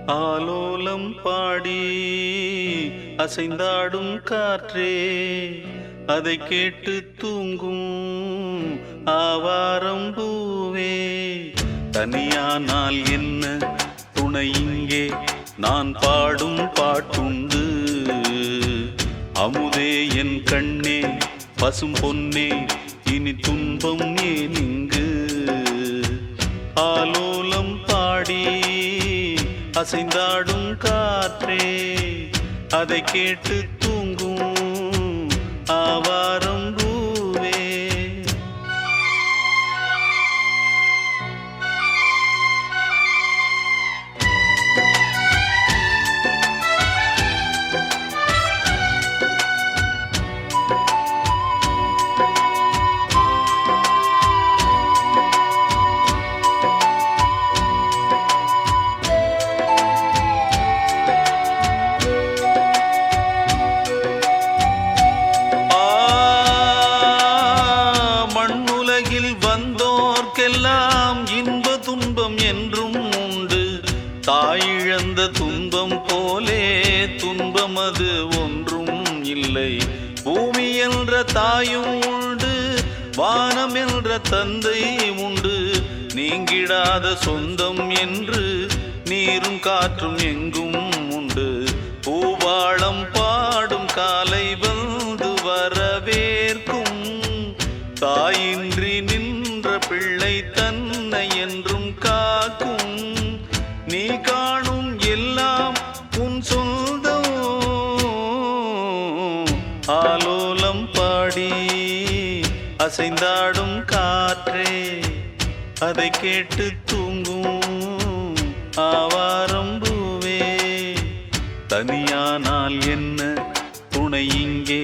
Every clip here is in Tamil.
ஆலோலம் பாடி அசைந்தாடும் காற்றே, அதை கேட்டு தூங்கும் ஆவாரம் பூவே. தனியானால் என்ன துணை இங்கே, நான் பாடும் பாட்டுண்டு. அமுதே என் கண்ணே, பசும் பொன்னே, இனி துன்பம் ஏன் இங்கு? ஆலோலம் பாடி அசைந்தாடும் காற்றே, அதை கேட்டு தூங்கும் ஆவாரம் பூவே. வந்தோர்க்கெல்லாம் இன்ப துன்பம் என்றும் உண்டு. தாயிழந்த துன்பம் போலே துன்பம் அது ஒன்றும் இல்லை. பூமி என்ற தாயும் உண்டு, வானம் என்ற தந்தை உண்டு. நீங்கிடாத சொந்தம் என்று நீரும் காற்றும் எங்கும் உண்டு. பூவாளம் பாடும் காலை வந்து வரவேற்கும். தாயின்றி நின்ற பிள்ளை தன்னை என்றும் காக்கும். நீ காணும் எல்லாம் உன் சொந்தம். ஆலோலம் பாடி அசைந்தாடும் காற்றே, அதை கேட்டு தூங்கும் ஆவாரம் பூவே. தனியானால் என்ன துணை இங்கே,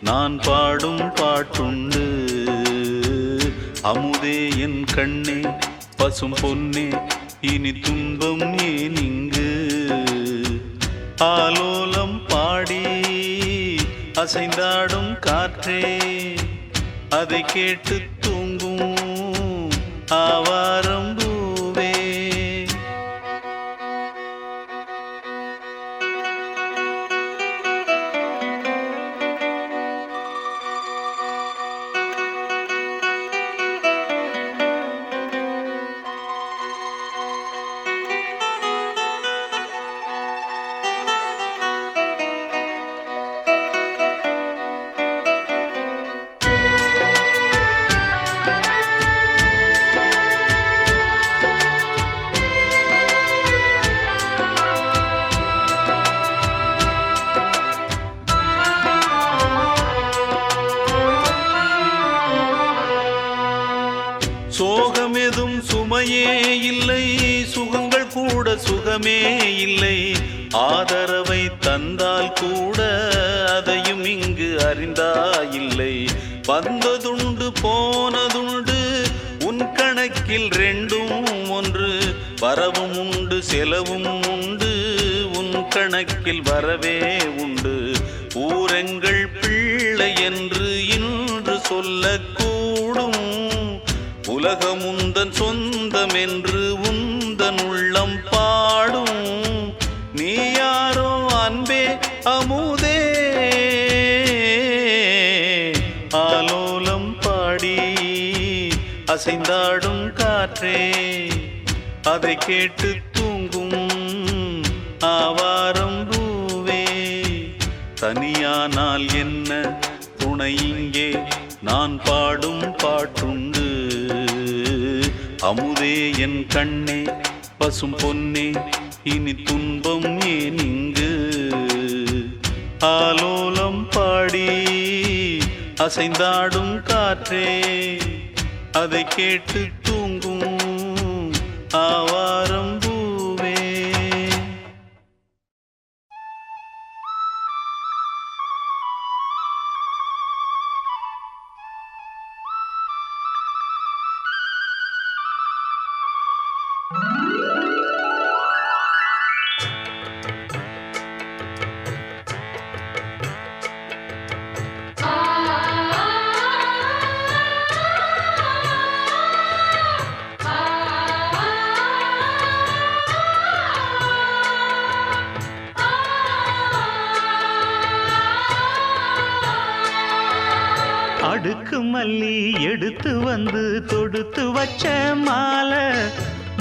நான் பாடும் பாட்டுண்டு. அமுதே என் கண்ணே, பசும் பொன்னே, இனி துன்பம் ஏன் இங்கு? ஆலோலம் பாடி அசைந்தாடும் காற்றே, அதை கேட்டு தூங்கும் ஆவாரம் பூவே. சோகமெதும் சுமையே இல்லை, சுகங்கள் கூட சுகமே இல்லை. ஆதரவை தந்தால் கூட அதையும் இங்கு அறிந்தாயில்லை. வந்ததுண்டு போனதுண்டு, உன் கணக்கில் ரெண்டும் ஒன்று. வரவும் உண்டு செலவும் உண்டு, உன் கணக்கில் வரவே உண்டு. ஊரெங்கள் பிள்ளை என்று இன்று சொல்லக்கூடும். உலகம் உந்தன் சொந்தம் என்று உந்தன் உள்ளம் பாடும். நீ யாரோ அன்பே அமுதே. ஆலோலம் பாடி அசைந்தாடும் காற்றே, அதை கேட்டு தூங்கும் ஆவாரம் பூவே. தனியானால் என்ன துணை இங்கே, நான் பாடும் பாட்டுண்டு. அமுதே என் கண்ணே, பசும் பொன்னே, இனி துன்பம் ஏன் இங்கு? ஆலோலம் பாடி அசைந்தாடும் காற்றே, அதை கேட்டு தூங்கும் ஆவாரம் பூவே. அடுக்கு மல்லி எடுத்து வந்து தொடுத்து வச்ச மாலை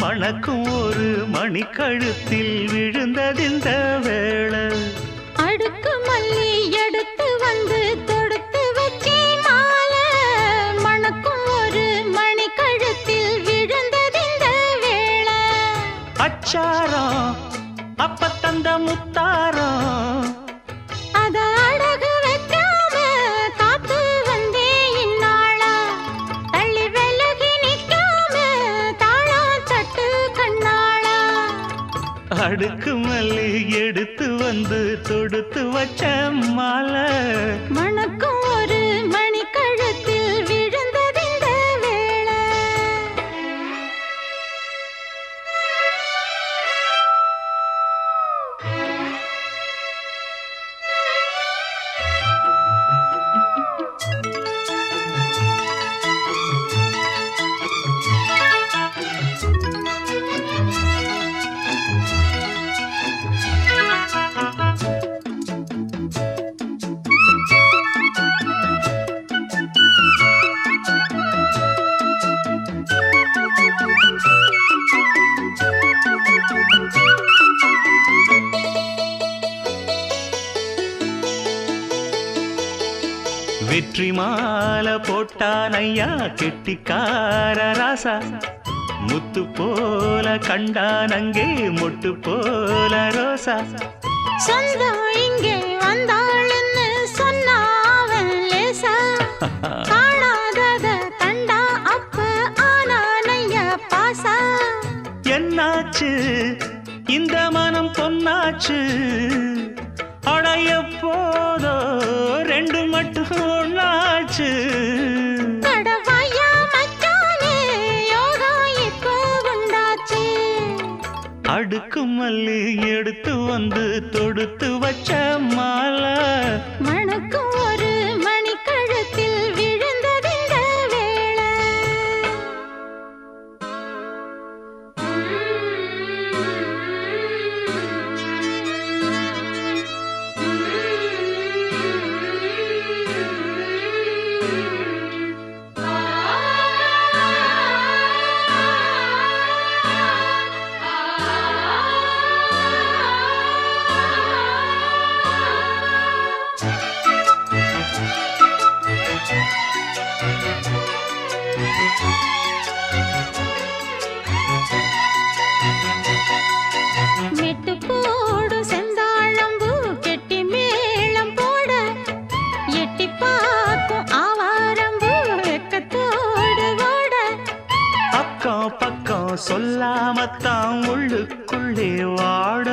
மணக்கும் ஒரு மணிக்கழுத்தில் விழுந்ததிந்த வேளை அடுக்கு மல்லி எடுத்து வந்து தொடுத்து வச்சே மாலை மணக்கும் ஒரு மணிக்கழுத்தில் விழுந்ததிந்த வேளை அச்சாரம் அப்ப தந்த முத்தாரம் அத அடகு வைக்காம காத்து வந்தே இந்நாளா தள்ளி விலகி நிக்காம தாளா தட்டு கண்ணாளா அடுக்கு மல்லி எடுத்து வந்து தொடுத்து வச்ச மாலை மணக்கும் ஒரு மணிக்கழுத்தில் விழுந்ததிந்த வேளை வெற்றி மாலை போட்டான் ஐயா கெட்டிக்கார ராசா முத்து போல கண்டான் அங்கே மொட்டு போல ரோசா சொந்தம் இங்கே வந்தாள்னு சொன்னாவன் லேசா காணாதத கண்டா அப்ப ஆனானைய பாசா என்னாச்சு இந்த மனம் பொன்னாச்சு அடைய போதோ ரெண்டு மட்டும் ஒண்ணாச்சு கடவாயா மச்சானே யோகா இப்போ உண்டாச்சு அடுக்கு மல்லி எடுத்து வந்து தொடுத்து வச்ச மாலை மணக்கும் ஒரு மணிக்கழுத்தில் விழுந்ததிந்த வேளை மெட்டு போடு செந்தாழம்பூ கெட்டி மேளம் போட எட்டி பார்க்கும் ஆவாரம்பூ வெக்கத்தோடு ஓட அக்கம் பக்கம் சொல்லாமத்தான் உள்ளுக்குள்ளே வாட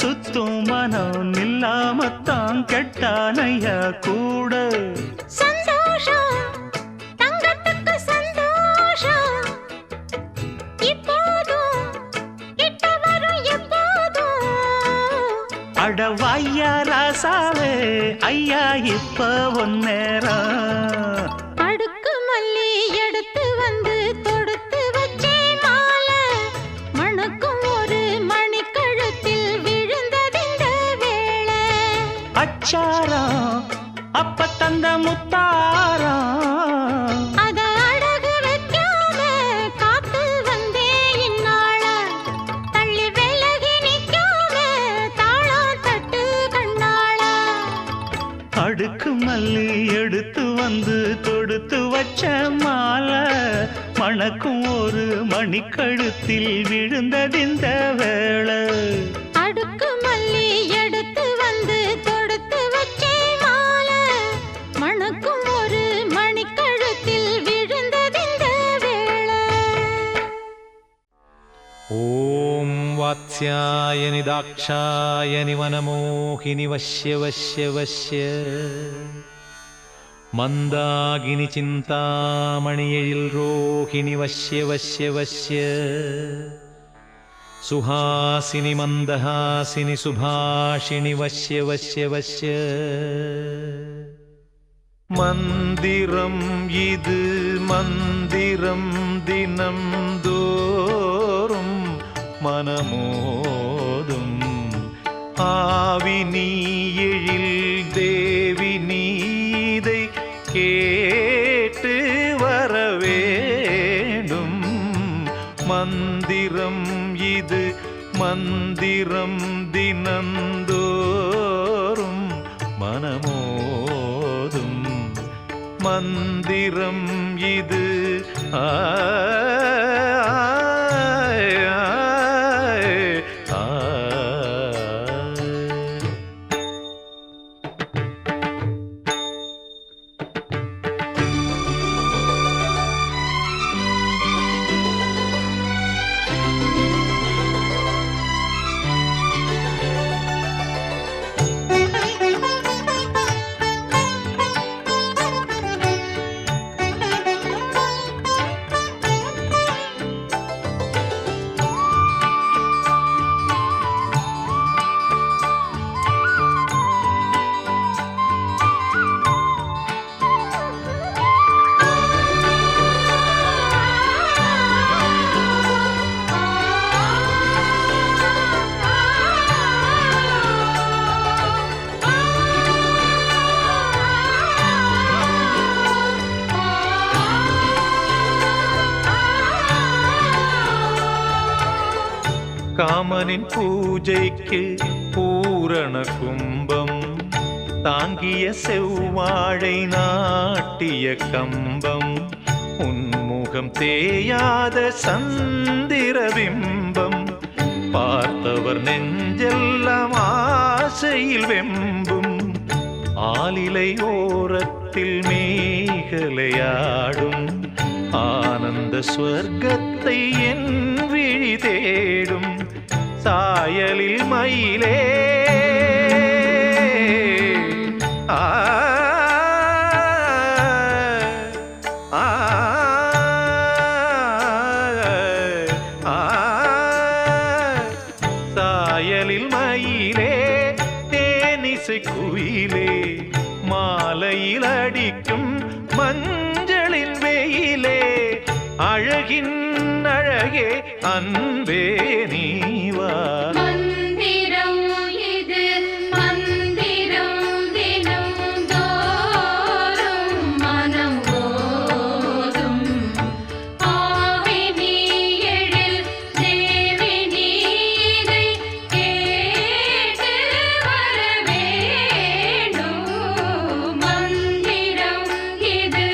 சுத்தும் மனம் நில்லாமத்தான் கெட்டானைய கூட சந்தோஷம் தங்கத்துக்கு சந்தோஷம் இப்போதும் கிட்ட வரும் எப்போதும் அடவாய்யா ராசாவே ஐயா இப்ப ஒன்னேரம் அடுக்கு மல்லி எடுத்து வந்து தொடுத்து வச்சே மாலை மணக்கும் ஒரு மணிக்கழுத்தில் விழுந்ததிந்த வேளை அச்சாரம் அப்ப தந்த முத்தாரம் அத அடகு வைக்காம காத்து வந்தே இந்நாளா தள்ளி விலகி நிக்காம தாளா தட்டு கண்ணாளா அடுக்கு மல்லி எடுத்து வந்து தொடுத்து வச்ச மாலை மணக்கும் ஒரு மணிக்கழுத்தில் விழுந்ததிந்த வேளை அடுக்கு மல்லி எடுத்து வந்து தொடுத்து வச்சே மாலை மணக்கும் ஒரு மணிக்கழுத்தில் விழுந்ததிந்த வேளை ஓம் வாத்ஸ்யாயனி தாக்ஷாயனி வனமோகினி வஷ்ய வஷ்ய வஷ்ய மந்தாகினி சிந்தாமணியெழில் ரோகிணி வஷ்ய வஷ்ய வஷ்ய சுஹாசினி மந்தஹாசினி சுபாஷிணி வஷ்ய வஷ்ய வஷ்ய மந்திரம் இது மந்திரம் தினம் தோறும் மனமோதும் ஆவி நீ எழில் தேவி நீதை கே மந்திரம் தினந்தோறும் மனமோதும் மந்திரம் இது காமனின் பூஜைக்கு பூரண கும்பம் தாங்கிய செவ்வாழை நாட்டிய கம்பம் உன்முகம் தேயாத சந்திர பிம்பம் பார்த்தவர் நெஞ்செல்லாம் ஆசையில் வெம்பும் ஆலிலை ஓரத்தில் மேகலையாடும் ஆனந்த ஸ்வர்க்கத்தை என் விழி தேடும் சாயலில் மயிலே சாயலில் மயிலே தேனிசை குயிலே மாலையில் அடிக்கும் மஞ்சளின் வெயிலே அழகின் அழகே அன்பே நீவா மந்திரம் இது மந்திரம் தினம் தோறும் மனம் ஓதும் ஆவினி எழில் தேவி நீதை கேட்டு வர வேண்டும் மந்திரம் இது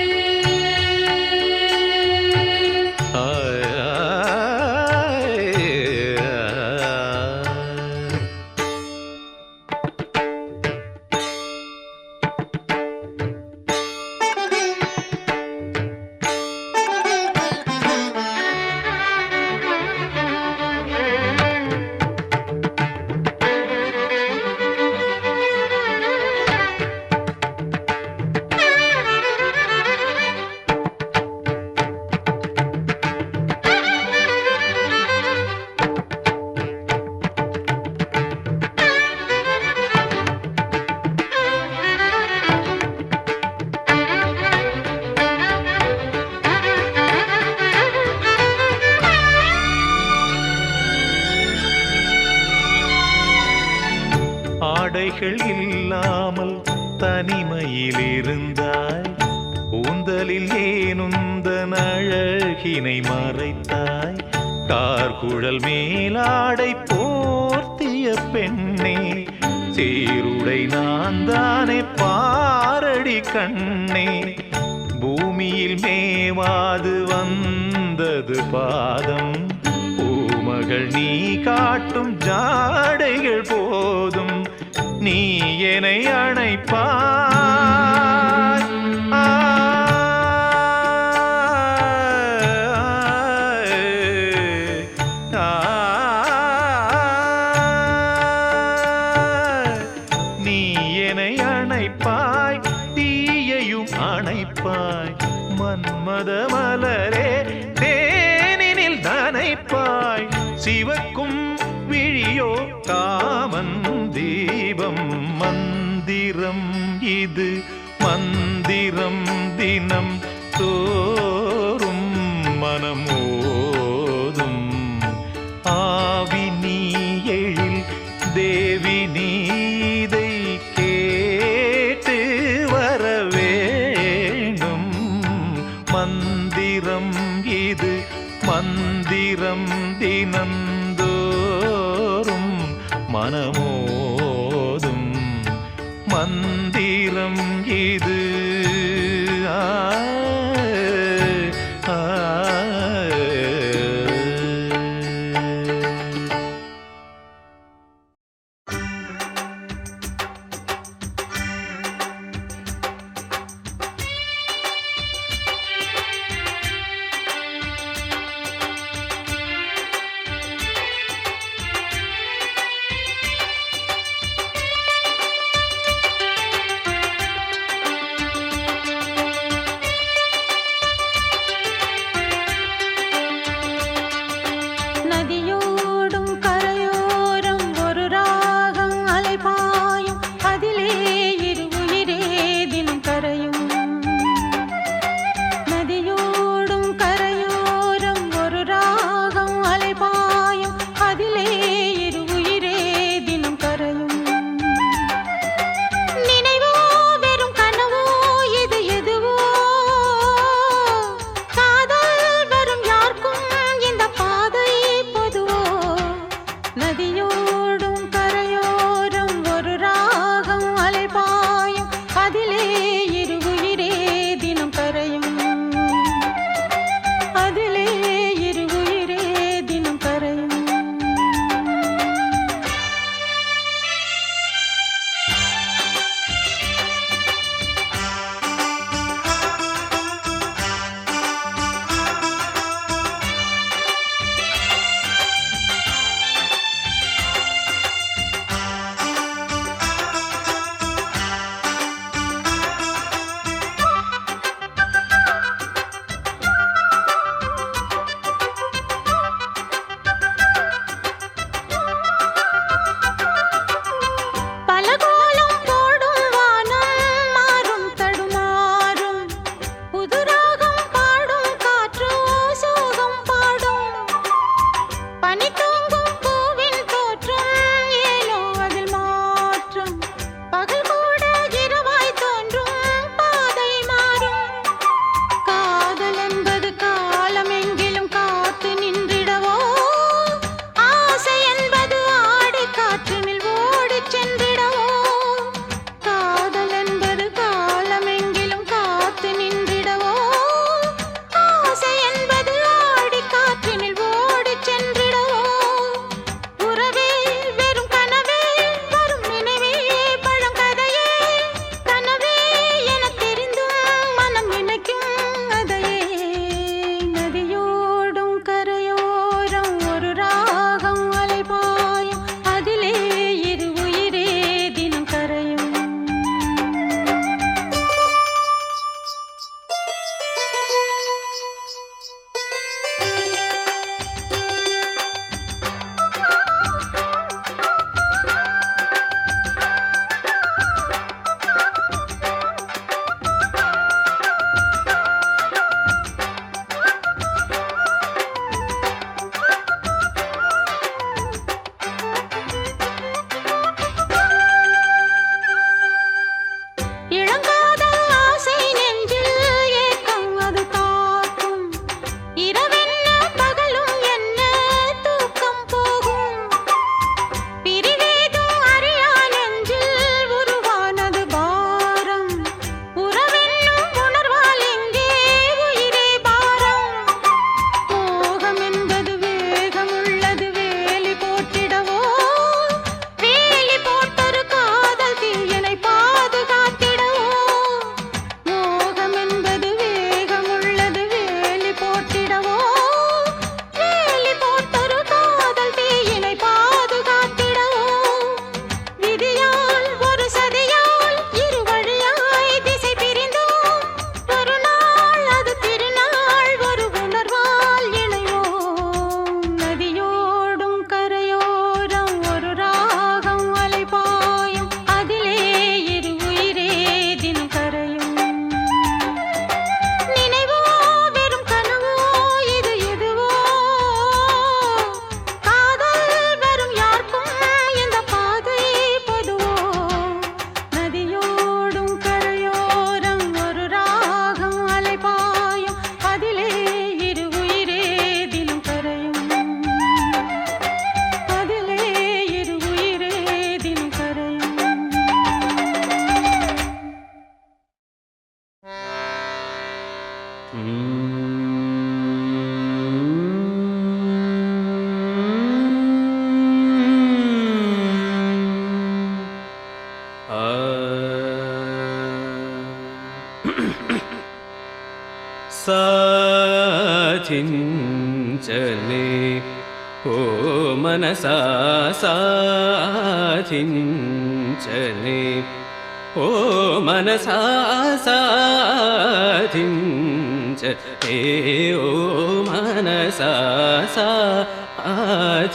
ஆடைகள் இல்லாமல் தனிமையில் இருந்தாய் கூந்தலில் ஏனுந்தன் அழகினை மறைத்தாய் கார்குழல் மேலாடை போர்த்திய பெண்ணே சீருடை நான் தானே பாரடி கண்ணே பூமியில் மேவாது வந்தது பாதம் பூமகள் நீ காட்டும் ஜாடைகள் போதும் நீ என்னை அணைப்பாய் நீ என்னை அணைப்பாய் தீயையும் அணைப்பாய் மன்மத மலரே தேனினில் நனைப்பாய் சிவக்கும் விழியோ காமன் தீபம் மந்திரம் இது மந்திரம் தினம் தோறும் மனமோதும் ஆவி நீ எழில் தேவி நீதை கேட்டு வர வேண்டும் மந்திரம் இது மந்திரம் தினந்தோறும் மனமோதும் மந்திரம் இது. ஆ, ஆ, సాధించలే ఓ మనసా సాధించలే ఓ మనసా సాధించలే ఓ మనసా సాధించలే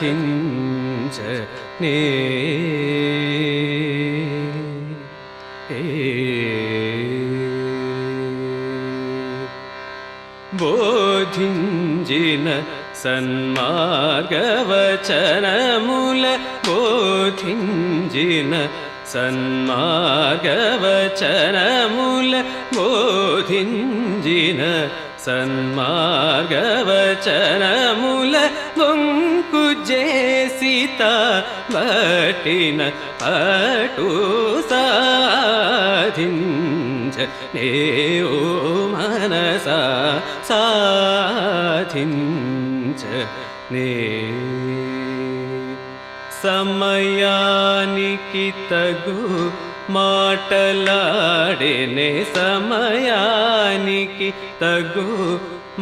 బోధించిన సన్మార్గవచనముల బోధించిన సన్మార్గవచనముల బోధించిన సన్మార్గవచనముల వంకు చేసిత బట్టిన పటు సాధించ ఓ మనసా సాధించ సమయానికి తగు మాటలాడేనే సమయానికి తగు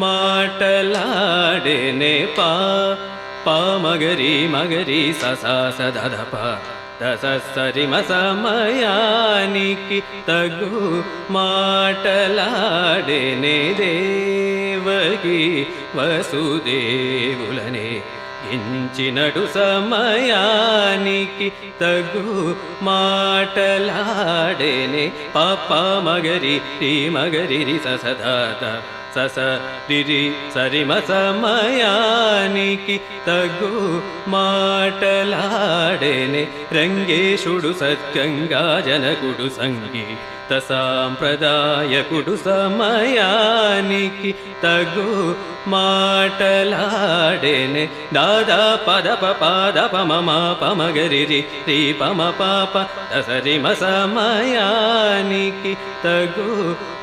మాటలాడేనే మగరి మగరి సదప దసరిమ సమయానికి తగు మాటలాడేనే దేవకి వసుదేవులనే గించినడు సమయానికి తగు మాటలాడేనే పాప మగరి రి మగరి రి సదాత సస రిరి సరిమ సమయానికి తగు మాటలాడేనే రంగేశుడు సద్గంగా జనకుడు సంగీత సాంప్రదాయకుడు సమయానికి తగు మాటలాడేనే దాదా పదప పాదప మమ పమగరి రి పమ పాప దసరిమ సమయానికి తగు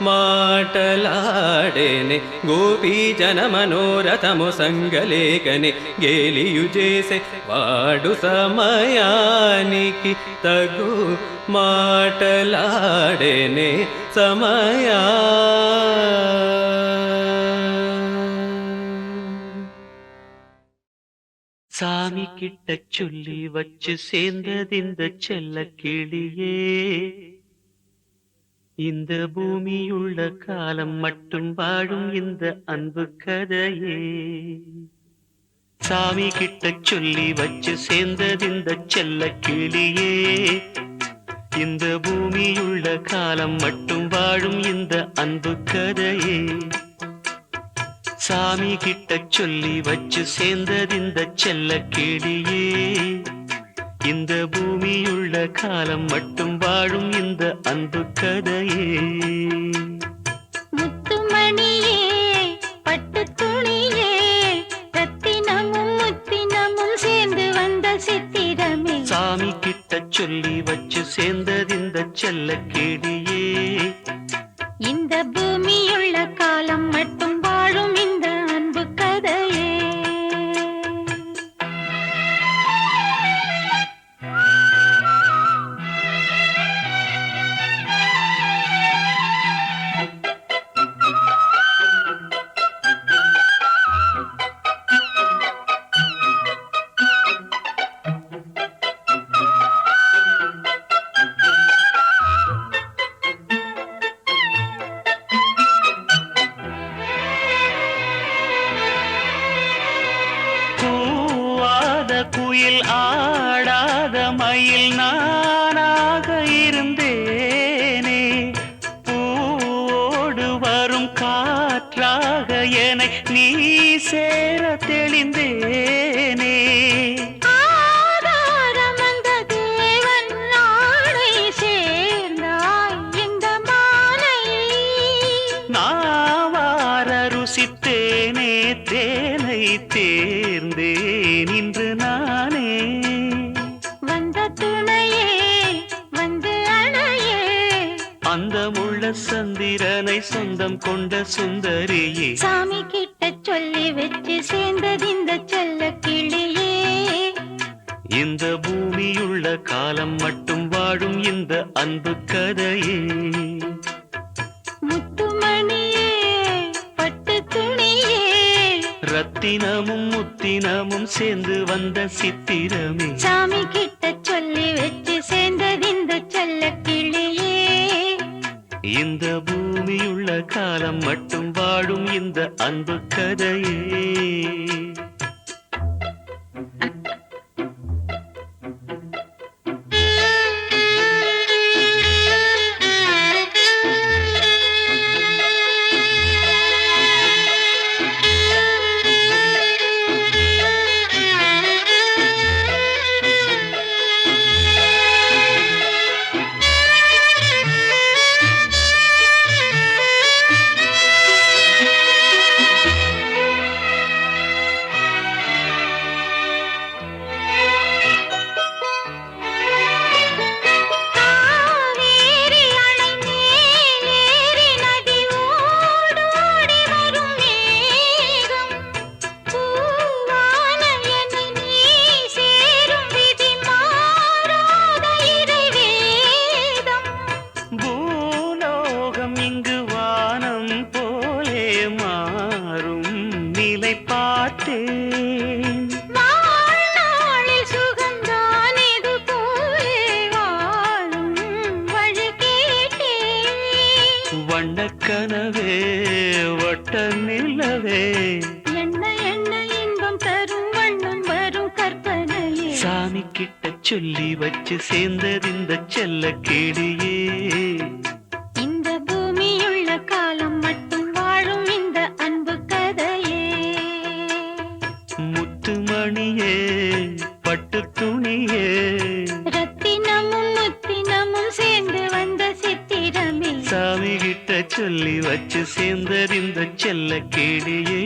మాటలాడేనే గోపీ జన మనోరథము సంగలేకనే గేలియు చేసే వాడు సమయానికి తగు మాటలాడేనే సమయా சாமி கிட்ட சொல்லி வச்சு சேர்ந்ததிந்த செல்ல கிளியே இந்த பூமியுள்ள காலம் மட்டும் வாழும் இந்த அன்பு கதையே சாமி கிட்ட சொல்லி வச்சு சேர்ந்ததிந்த செல்ல கிளியே இந்த பூமியுள்ள காலம் மட்டும் வாழும் இந்த அன்பு கதையே சாமி கிட்ட சொல்லி வச்சு சேர்ந்ததிந்த செல்ல கிளியே இந்த பூமியுள்ள காலம் மட்டும் வாழும் இந்த அன்பு கதையே முத்துமணியே பட்டு துணியே ரத்தினமும் முத்தினமும் சேர்ந்து வந்த சித்திரமே சாமி கிட்ட சொல்லி வச்சு சேர்ந்ததிந்த செல்ல கிளியே இந்த பூமியுள்ள காலம் மட்டும் வாழும் இந்த அன்பு கதையே குயில் ஆடாத மயில் நானாக இருந்தேனே பூவோடு வரும் காற்றாக என நீ சேர தெளிந்தேனே நாவார ருசித்தேனே தேனை தேர்ந்தேன் இன்று நானே வந்த துணையே வந்து அணையே அந்த முள்ள சந்திரனை சொந்தம் கொண்ட சுந்தரியே சாமி கிட்ட சொல்லி வச்சு சேர்ந்தது இந்த செல்ல கிளியே இந்த பூமியுள்ள காலம் மட்டும் வாழும் இந்த அன்பு கதையே முத்துமணியே பட்டு ரத்தினமும் முத்தினமும் சேர்ந்து வந்த சித்திரமே சாமி கிட்ட சொல்லி வச்சு சேர்ந்தது இந்த செல்ல கிளியே இந்த பூமியுள்ள காலம் மட்டும் வாழும் இந்த அன்பு கதையே வண்ணக்கனவே வட்ட நிலவே என்ன என்ன இன்பம் தரும் வண்ணம் வரும் கற்பனையே சாமி கிட்ட சொல்லி வச்சு சேர்ந்தது இந்த செல்ல கிளியே இந்த பூமியுள்ள காலம் மட்டும் வாழும் இந்த அன்பு கதையே முத்துமணியே பட்டு துணியே ரத்தினமும் முத்தினமும் சேர்ந்து வந்த சித்திரமே சாமி கிட்ட சொல்லி வச்சு சேர்ந்தது இந்த செல்ல கிளியே